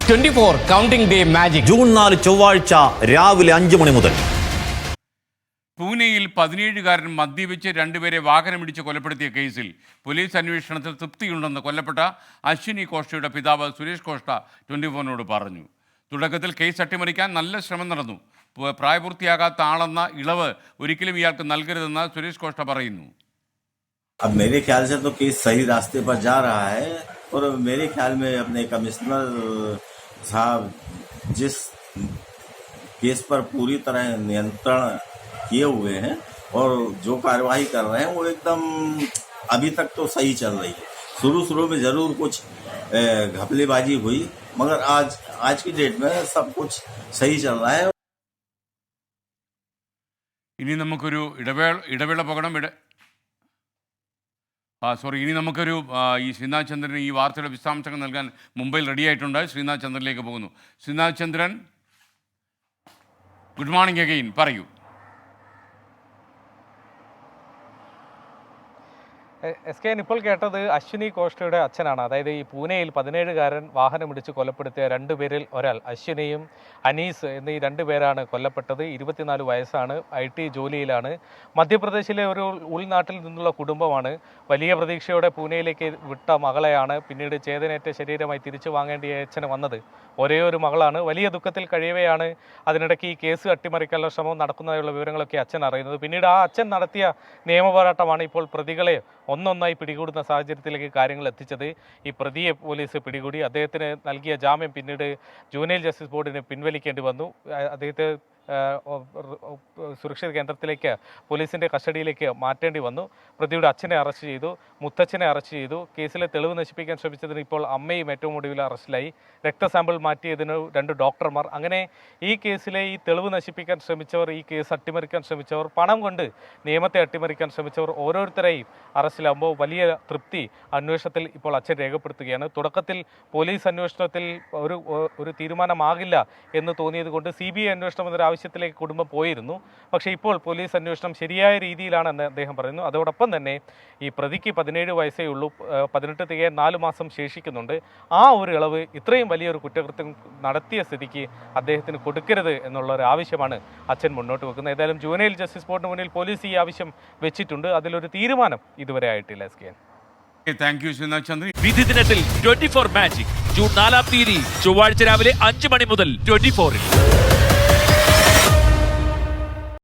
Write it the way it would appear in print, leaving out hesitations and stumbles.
24 counting day magic June 4 ചൊവ്വാഴ്ച രാവിലെ 5 മണി മുതൽ. പൂനെയിൽ 17-കാരൻ മദ്യപിച്ച് രണ്ടുപേരെ വാഹനമിടിച്ച് കൊലപ്പെടുത്തിയ കേസിൽ പോലീസ് അന്വേഷണത്തിൽ തൃപ്തിയുണ്ടെന്ന് കൊല്ലപ്പെട്ട അശ്വിനി കോഷ്ടയുടെ പിതാവ് സുരേഷ് കോഷ്ട 24-നോട് പറഞ്ഞു. തുടക്കത്തിൽ കേസ് അട്ടിമറിക്കാൻ നല്ല ശ്രമം നടന്നു. പ്രായപൂർത്തിയാകാത്ത ആളെന്ന ഇളവ് ഒരിക്കലും ഇയാൾക്ക് നൽകരുതെന്ന് സുരേഷ് കോഷ്ട പറയുന്നു. अब मेरे ख्याल से तो केस सही रास्ते पर जा रहा है और मेरे ख्याल में अपने कमिश्नर साहब जिस केस पर पूरी तरह नियंत्रण किए हुए हैं और जो कार्यवाही कर रहे हैं वो एकदम अभी तक तो सही चल रही है. शुरू में जरूर कुछ घपलेबाजी हुई मगर आज की डेट में सब कुछ सही चल रहा है. ഇനി നമുക്കൊരു ഇടവേള പോകണം. ഇനി നമുക്കൊരു ഈ ശ്രീനാഥ് ചന്ദ്രൻ ഈ വാർത്തയുടെ വിശദാംശങ്ങൾ നൽകാൻ മുംബൈയിൽ റെഡിയായിട്ടുണ്ട്. ശ്രീനാഥ് ചന്ദ്രനിലേക്ക് പോകുന്നു. ശ്രീനാഥ് ചന്ദ്രൻ, ഗുഡ് മോർണിംഗ് അഗെയിൻ, പറയൂ. SKN ഇപ്പോൾ കേട്ടത് അശ്വിനി കോഷ്ടയുടെ അച്ഛനാണ്. അതായത് ഈ പൂനെയിൽ 17-കാരൻ വാഹനമിടിച്ച് കൊലപ്പെടുത്തിയ രണ്ടുപേരിൽ ഒരാൾ അശ്വിനിയും അനീസ് എന്നീ രണ്ടുപേരാണ് കൊല്ലപ്പെട്ടത്. 24 വയസ്സാണ്, IT ജോലിയിലാണ്. മധ്യപ്രദേശിലെ ഒരു ഉൾനാട്ടിൽ നിന്നുള്ള കുടുംബമാണ്. വലിയ പ്രതീക്ഷയോടെ പൂനെയിലേക്ക് വിട്ട മകളെയാണ് പിന്നീട് ചേതനേറ്റ ശരീരമായി തിരിച്ചു വാങ്ങേണ്ടി അച്ഛന് വന്നത്. ഒരേ ഒരു മകളാണ്. വലിയ ദുഃഖത്തിൽ കഴിയവെയാണ് അതിനിടയ്ക്ക് ഈ കേസ് അട്ടിമറിക്കാനുള്ള ശ്രമം നടക്കുന്നതായുള്ള വിവരങ്ങളൊക്കെ അച്ഛൻ അറിയുന്നത്. പിന്നീട് ആ അച്ഛൻ നടത്തിയ നിയമപോരാട്ടമാണ് ഇപ്പോൾ പ്രതികളെ ഒന്നൊന്നായി പിടികൂടുന്ന സാഹചര്യത്തിലേക്ക് കാര്യങ്ങൾ എത്തിച്ചത്. ഈ പ്രതിയെ പോലീസ് പിടികൂടി. അദ്ദേഹത്തിന് നൽകിയ ജാമ്യം പിന്നീട് ജുവനൈൽ ജസ്റ്റിസ് ബോർഡിന് പിൻവലിക്കേണ്ടി വന്നു. അദ്ദേഹത്തെ സുരക്ഷിത കേന്ദ്രത്തിലേക്ക് പോലീസിൻ്റെ കസ്റ്റഡിയിലേക്ക് മാറ്റേണ്ടി വന്നു. പ്രതിയുടെ അച്ഛനെ അറസ്റ്റ് ചെയ്തു, മുത്തച്ഛനെ അറസ്റ്റ് ചെയ്തു. കേസിലെ തെളിവ് നശിപ്പിക്കാൻ ശ്രമിച്ചതിന് ഇപ്പോൾ അമ്മയും ഏറ്റവും ഒടുവിൽ അറസ്റ്റിലായി. രക്തസാമ്പിൾ മാറ്റിയതിന് 2 ഡോക്ടർമാർ. അങ്ങനെ ഈ കേസിലെ ഈ തെളിവ് നശിപ്പിക്കാൻ ശ്രമിച്ചവർ, ഈ കേസ് അട്ടിമറിക്കാൻ ശ്രമിച്ചവർ, പണം കൊണ്ട് നിയമത്തെ അട്ടിമറിക്കാൻ ശ്രമിച്ചവർ ഓരോരുത്തരെയും അറസ്റ്റിലാകുമ്പോൾ വലിയ തൃപ്തി അന്വേഷണത്തിൽ ഇപ്പോൾ അച്ഛൻ രേഖപ്പെടുത്തുകയാണ്. തുടക്കത്തിൽ പോലീസ് അന്വേഷണത്തിൽ ഒരു തീരുമാനമാകില്ല എന്ന് തോന്നിയത് കൊണ്ട് CBI അന്വേഷണം എന്നൊരു ആവശ്യത്തിലേക്ക് കുടുംബം പോയിരുന്നു. പക്ഷേ ഇപ്പോൾ പോലീസ് അന്വേഷണം ശരിയായ രീതിയിലാണെന്ന് അദ്ദേഹം പറയുന്നു. അതോടൊപ്പം തന്നെ ഈ പ്രതിക്ക് 17 വയസ്സേ ഉള്ളൂ, 18 തികയാൻ 4 മാസം ശേഷിക്കുന്നുണ്ട്. ആ ഒരു ഇളവ് ഇത്രയും വലിയൊരു കുറ്റകൃത്യം നടത്തിയ സ്ഥിതിക്ക് അദ്ദേഹത്തിന് കൊടുക്കരുത് എന്നുള്ള ഒരു ആവശ്യമാണ് അച്ഛൻ മുന്നോട്ട് വെക്കുന്നത്. ഏതായാലും ജുവനൈൽ ജസ്റ്റിസ് ബോർഡിന് മുന്നിൽ പോലീസ് ഈ ആവശ്യം വെച്ചിട്ടുണ്ട്. അതിലൊരു തീരുമാനം ഇതുവരെ ആയിട്ടില്ല. താങ്ക് യു ശ്രീനാഥ് ചന്ദ്രൻ. വിധി ദിനത്തിൽ 24 മാജിക് ജൂൺ 4 ചൊവ്വാഴ്ച രാവിലെ 5 മണി മുതൽ 24-ൽ.